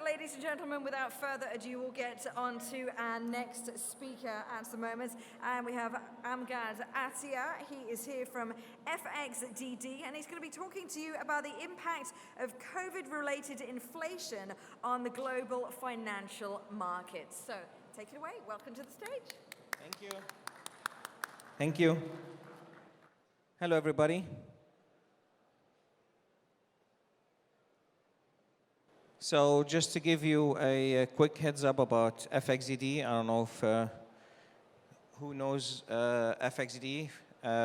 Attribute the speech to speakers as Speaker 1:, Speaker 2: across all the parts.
Speaker 1: Ladies and gentlemen, without further ado, we'll get on to our next speaker at the moment. And we have Amgad Attia. He is here from FXDD, and he's going to be talking to you about the impact of COVID-related inflation on the global financial markets. So take it away. Welcome to the stage.
Speaker 2: Thank you. Thank you. Hello, everybody. So just to give you a quick heads up about FXDD, I don't know if who knows FXDD.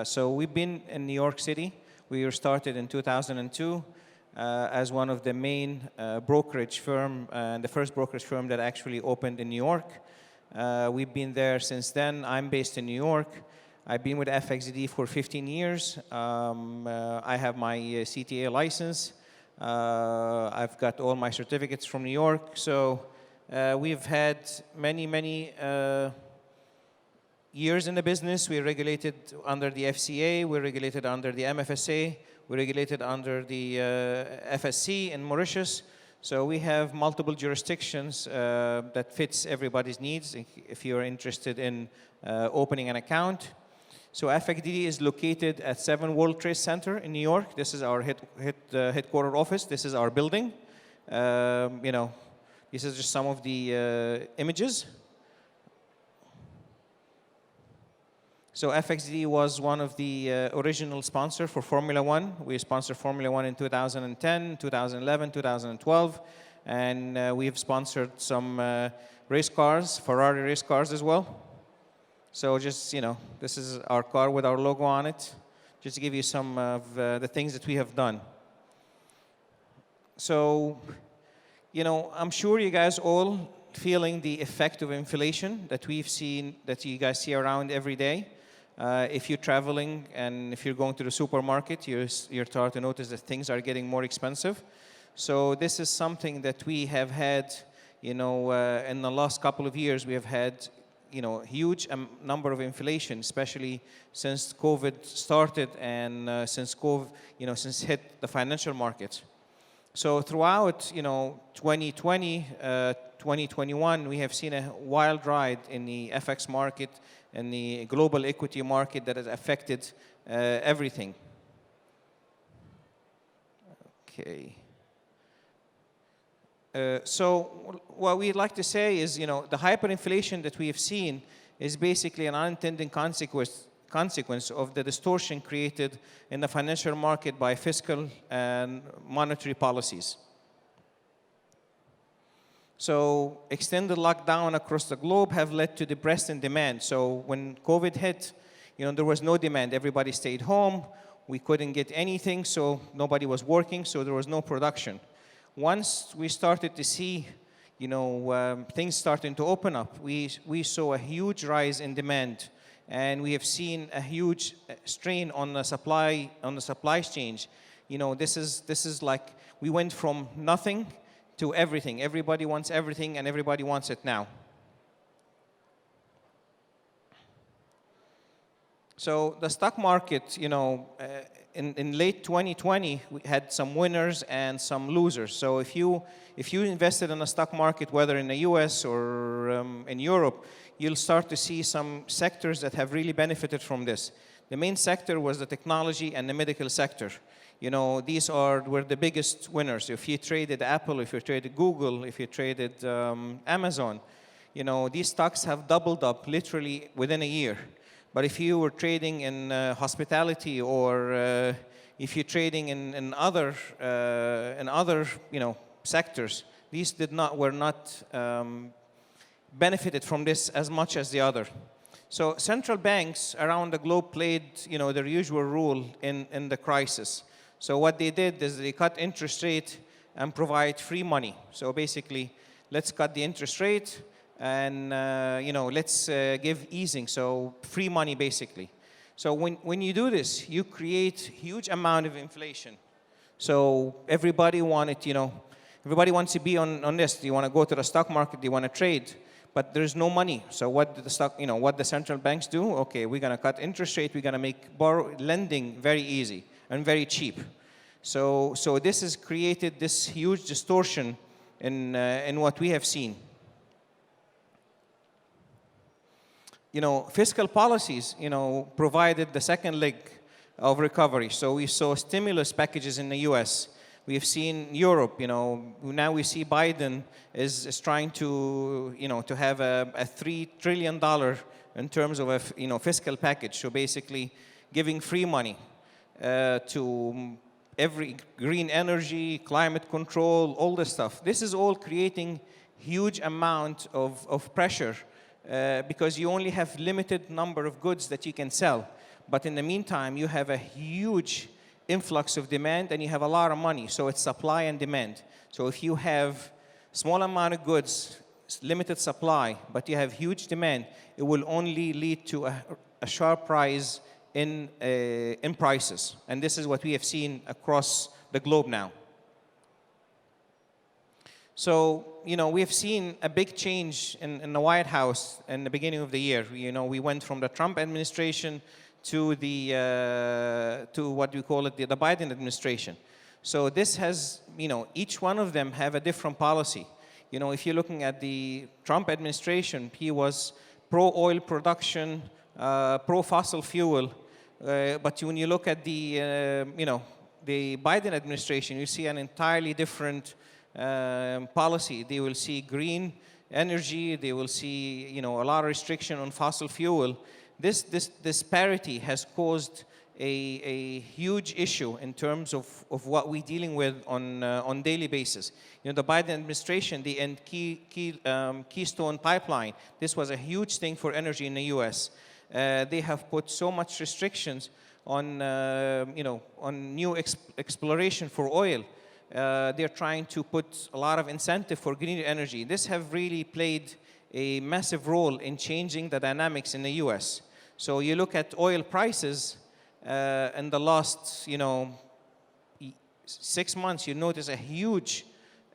Speaker 2: So we've been in New York City. We were started in 2002 as one of the main brokerage firm, the first brokerage firm that actually opened in New York. We've been there since then. I'm based in New York. I've been with FXDD for 15 years. I have my CTA license. I've got all my certificates from New York. So we've had many years in the business. We're regulated under the FCA. We're regulated under the MFSA. We're regulated under the FSC in Mauritius. So we have multiple jurisdictions that fits everybody's needs if you're interested in opening an account. So FXDD is located at 7 World Trade Center in New York. This is our headquarter office. This is our building. This is just some of the images. So FXDD was one of the original sponsors for Formula One. We sponsored Formula One in 2010, 2011, 2012. And we've sponsored some race cars, Ferrari race cars as well. So just, this is our car with our logo on it, just to give you some of the things that we have done. So, I'm sure you guys all feeling the effect of inflation that we've seen, that you guys see around every day. If you're traveling and if you're going to the supermarket, you're starting to notice that things are getting more expensive. So this is something that we have had, in the last couple of years, we have had huge number of inflation, especially since COVID started and since COVID, since hit the financial markets. So throughout, 2020, 2021, we have seen a wild ride in the FX market and the global equity market that has affected everything. Okay. So what we'd like to say is, the hyperinflation that we have seen is basically an unintended consequence of the distortion created in the financial market by fiscal and monetary policies. So extended lockdown across the globe have led to depressed in demand. So when COVID hit, there was no demand. Everybody stayed home. We couldn't get anything, so nobody was working, so there was no production. Once we started to see, things starting to open up, we saw a huge rise in demand, and we have seen a huge strain on the supply chain. This is like we went from nothing to everything. Everybody wants everything, and everybody wants it now. So the stock market, in late 2020, we had some winners and some losers. So if you invested in the stock market, whether in the US or in Europe, you'll start to see some sectors that have really benefited from this. The main sector was the technology and the medical sector. These were the biggest winners. If you traded Apple, if you traded Google, if you traded Amazon, these stocks have doubled up literally within a year. But if you were trading in hospitality or if you're trading in other sectors, these were not benefited from this as much as the other. So central banks around the globe played their usual role in the crisis. So what they did is they cut interest rate and provide free money. So basically, let's cut the interest rate. And let's give easing, so free money basically. So when you do this, you create huge amount of inflation. So everybody wants to be on this. They want to go to the stock market, they want to trade, but there's no money. So what the central banks do? Okay, we're going to cut interest rate. We're going to make lending very easy and very cheap. So this has created this huge distortion in what we have seen. Fiscal policies, provided the second leg of recovery. So we saw stimulus packages in the U.S. We've seen Europe, now we see Biden is trying to, to have a $3 trillion in terms of a, fiscal package. So basically giving free money to every green energy, climate control, all this stuff. This is all creating huge amount of pressure because you only have limited number of goods that you can sell. But in the meantime, you have a huge influx of demand and you have a lot of money. So it's supply and demand. So if you have small amount of goods, limited supply, but you have huge demand, it will only lead to a sharp rise in prices. And this is what we have seen across the globe now. So, we have seen a big change in the White House in the beginning of the year. We went from the Trump administration to to what we call it, the Biden administration. So this has, each one of them have a different policy. If you're looking at the Trump administration, he was pro-oil production, pro-fossil fuel. But when you look at the Biden administration, you see an entirely different policy. They will see green energy. They will see, a lot of restriction on fossil fuel. This disparity has caused a huge issue in terms of what we're dealing with on daily basis. The Biden administration, the Keystone Pipeline, this was a huge thing for energy in the U.S. They have put so much restrictions on on new exploration for oil. They're trying to put a lot of incentive for green energy. This have really played a massive role in changing the dynamics in the U.S. So you look at oil prices in the last 6 months, you notice a huge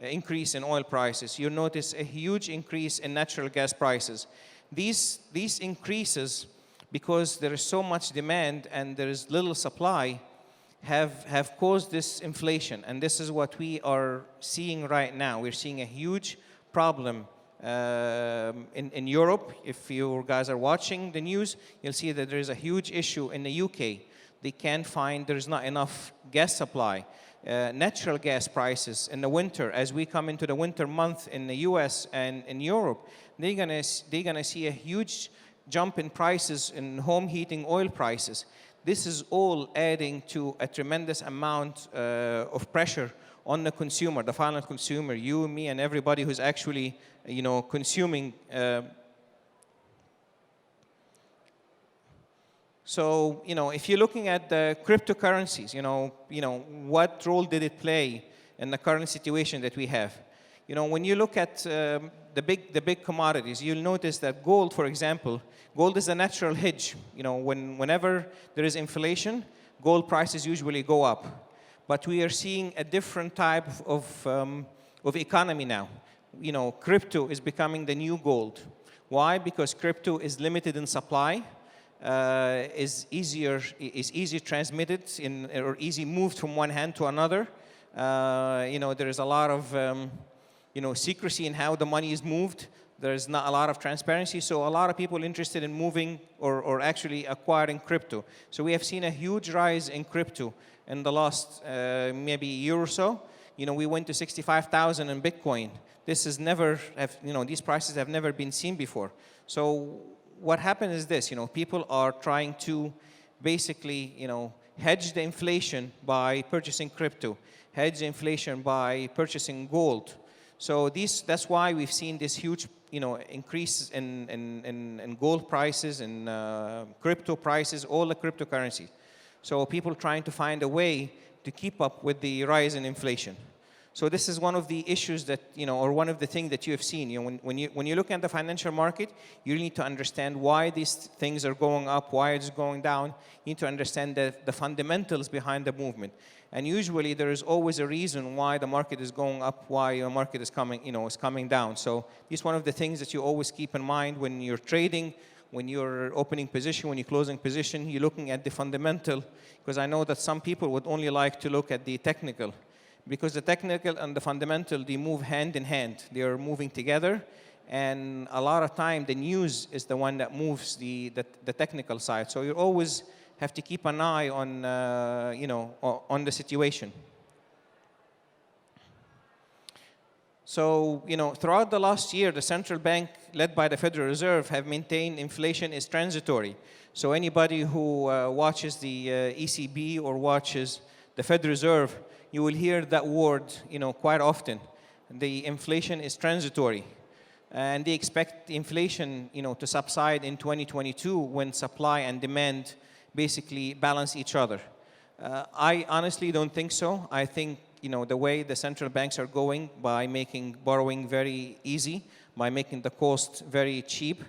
Speaker 2: increase in oil prices. You notice a huge increase in natural gas prices. These increases, because there is so much demand and there is little supply, have caused this inflation. And this is what we are seeing right now. We're seeing a huge problem in Europe. If you guys are watching the news, you'll see that there is a huge issue in the UK. They can't find, there's not enough gas supply. Natural gas prices in the winter, as we come into the winter month in the US and in Europe, they're gonna see a huge jump in prices in home heating oil prices. This is all adding to a tremendous amount of pressure on the consumer, the final consumer, you, me, and everybody who's actually, consuming. So, if you're looking at the cryptocurrencies, what role did it play in the current situation that we have? When you look at the big commodities, you'll notice that gold, for example, gold is a natural hedge. Whenever there is inflation, gold prices usually go up. But we are seeing a different type of economy now. Crypto is becoming the new gold. Why? Because crypto is limited in supply, is easier transmitted or easy moved from one hand to another. There is a lot of secrecy in how the money is moved. There's not a lot of transparency, so a lot of people interested in moving or actually acquiring crypto. So we have seen a huge rise in crypto in the last maybe year or so. We went to 65,000 in Bitcoin. This is never, these prices have never been seen before. So what happened is this, people are trying to basically, hedge the inflation by purchasing crypto, hedge the inflation by purchasing gold. So that's why we've seen this huge, increase in gold prices and crypto prices, all the cryptocurrencies. So people trying to find a way to keep up with the rise in inflation. So this is one of the issues that, or one of the things that you have seen. When you look at the financial market, you need to understand why these things are going up, why it's going down. You need to understand the fundamentals behind the movement. And usually there is always a reason why the market is going up, why the market is coming down. So this is one of the things that you always keep in mind when you're trading, when you're opening position, when you're closing position, you're looking at the fundamental. Because I know that some people would only like to look at the technical. because the technical and the fundamental, they move hand in hand. They are moving together. And a lot of time, the news is the one that moves the technical side. So you always have to keep an eye on, on the situation. So, throughout the last year, the central bank, led by the Federal Reserve, have maintained inflation is transitory. So anybody who watches the ECB or watches the Federal Reserve, you will hear that word, quite often. The inflation is transitory. And they expect the inflation, to subside in 2022 when supply and demand basically balance each other. I honestly don't think so. I think the way the central banks are going by making borrowing very easy, by making the cost very cheap,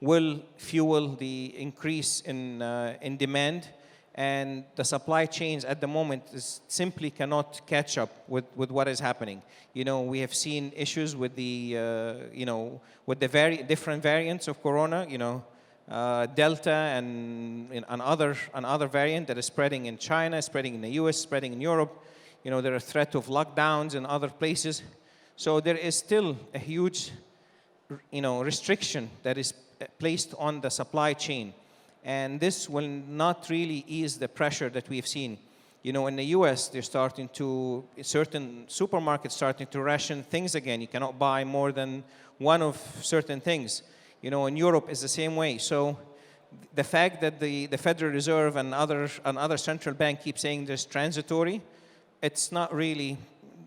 Speaker 2: will fuel the increase in demand, and the supply chains at the moment simply cannot catch up with what is happening. We have seen issues with the with the very different variants of corona. Delta and another variant that is spreading in China, spreading in the US, spreading in Europe. There are threat of lockdowns in other places. So there is still a huge, restriction that is placed on the supply chain. And this will not really ease the pressure that we've seen. In the US, they're starting to, certain supermarkets starting to ration things again. You cannot buy more than one of certain things. In Europe, it's the same way. So the fact that the Federal Reserve and other central bank keep saying there's transitory, it's not really,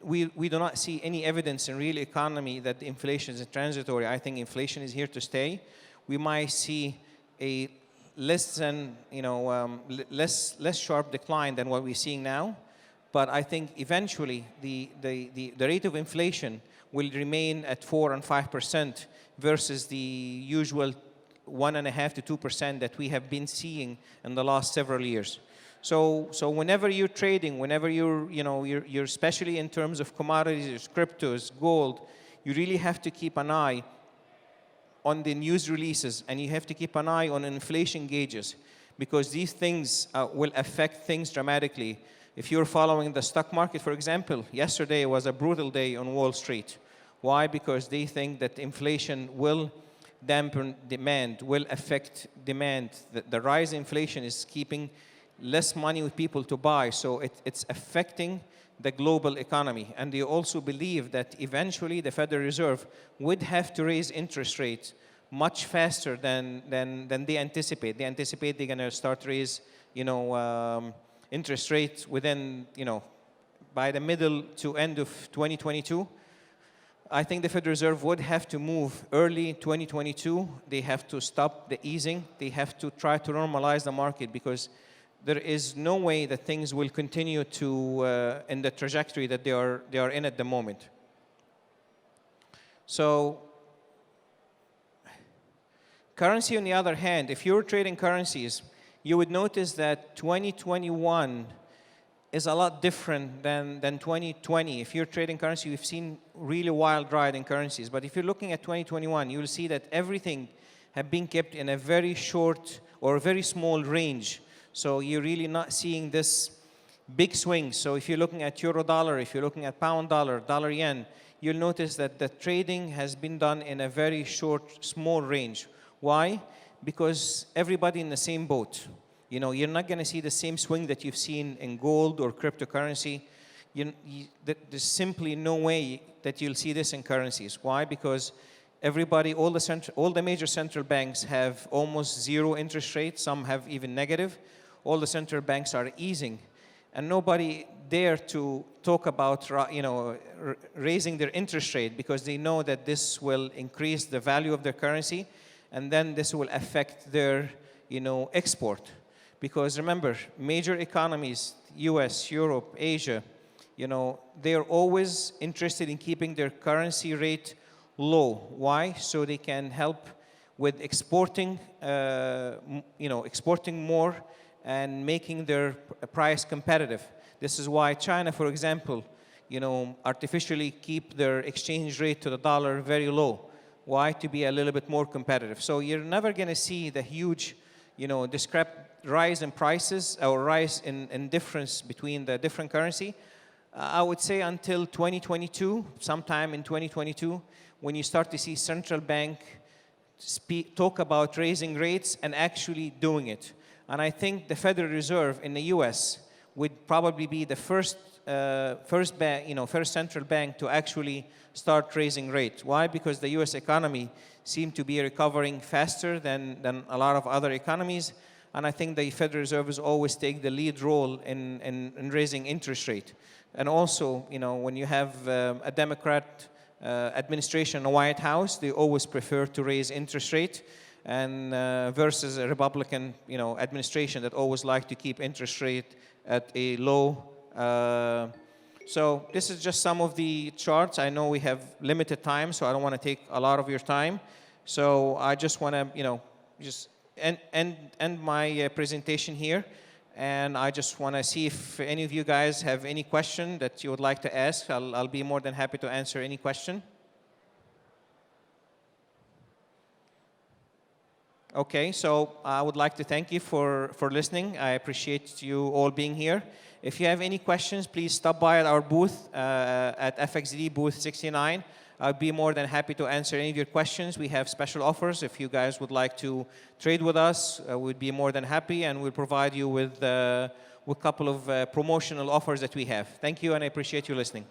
Speaker 2: we do not see any evidence in real economy that the inflation is transitory. I think inflation is here to stay. We might see a less sharp decline than what we're seeing now. But I think eventually the rate of inflation will remain at 4 and 5% versus the usual 1.5% to 2% that we have been seeing in the last several years. So whenever you're trading, whenever you're especially in terms of commodities, cryptos, gold, you really have to keep an eye on the news releases, and you have to keep an eye on inflation gauges, because these things will affect things dramatically. If you're following the stock market, for example, yesterday was a brutal day on Wall Street. Why? Because they think that inflation will dampen demand, will affect demand. The rise in inflation is keeping less money with people to buy, so it's affecting the global economy. And they also believe that eventually the Federal Reserve would have to raise interest rates much faster than they anticipate. They anticipate they're going to start raise, interest rates within, by the middle to end of 2022. I think the Federal Reserve would have to move early 2022. They have to stop the easing. They have to try to normalize the market, because there is no way that things will continue to in the trajectory that they are in at the moment. So currency, on the other hand, if you're trading currencies, you would notice that 2021 is a lot different than 2020. If you're trading currency, we've seen really wild ride in currencies. But if you're looking at 2021, you'll see that everything have been kept in a very short or a very small range. So you're really not seeing this big swings. So if you're looking at euro dollar, if you're looking at pound dollar, dollar yen, you'll notice that the trading has been done in a very short, small range. Why? Because everybody in the same boat. You're not going to see the same swing that you've seen in gold or cryptocurrency. There's simply no way that you'll see this in currencies. Why? Because everybody, all the major central banks have almost zero interest rates. Some have even negative. All the central banks are easing, and nobody dare to talk about raising their interest rate, because they know that this will increase the value of their currency, and then this will affect their export. Because remember, major economies, US, Europe, Asia, they are always interested in keeping their currency rate low. Why? So they can help with exporting, exporting more and making their price competitive. This is why China, for example, artificially keep their exchange rate to the dollar very low. Why? To be a little bit more competitive. So you're never going to see the huge, rise in prices or rise in difference between the different currency I would say until 2022, sometime in 2022, when you start to see central bank talk about raising rates and actually doing it. And I think the Federal Reserve in the U.S. would probably be the first central bank to actually start raising rates. Why? Because the U.S. economy seems to be recovering faster than a lot of other economies. And I think the Federal Reserve has always take the lead role in raising interest rate. And also, when you have a Democrat administration in the White House, they always prefer to raise interest rate, and versus a Republican, administration that always like to keep interest rate at a low. So this is just some of the charts. I know we have limited time, so I don't want to take a lot of your time. So I just want to, just end my presentation here. And I just want to see if any of you guys have any question that you would like to ask. I'll be more than happy to answer any question. Okay, so I would like to thank you for listening. I appreciate you all being here. If you have any questions, please stop by at our booth at FXDD booth 69. I'll be more than happy to answer any of your questions. We have special offers. If you guys would like to trade with us, we'd be more than happy, and we'll provide you with a couple of promotional offers that we have. Thank you, and I appreciate you listening.